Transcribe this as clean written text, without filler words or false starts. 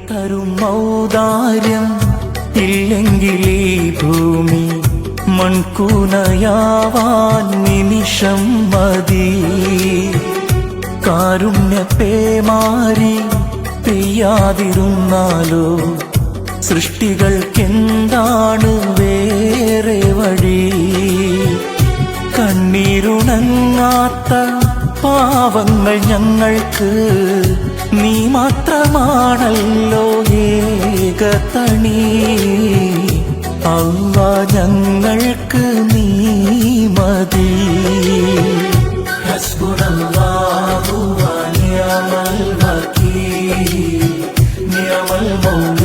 തരും ഔദാര്യം ഇല്ലെങ്കിൽ ഈ ഭൂമി മൺകൂനയാവാൻ നിമിഷം മതി. കാരുണ്യ പേമാരി പെയ്യാതിരുന്നാലോ സൃഷ്ടികൾക്കെന്താണ് വേറെ വഴി? കണ്ണീരുണങ്ങാത്ത പാവങ്ങൾ ഞങ്ങൾക്ക് നീ മാത്രമാണല്ലോ ഏകതണി. അല്ലാ ഞങ്ങൾക്ക് നീ മതി. ഹസ്ബുനല്ലാഹു വ നിഅമൽ വകീൽ, നിഅമൽ മൗല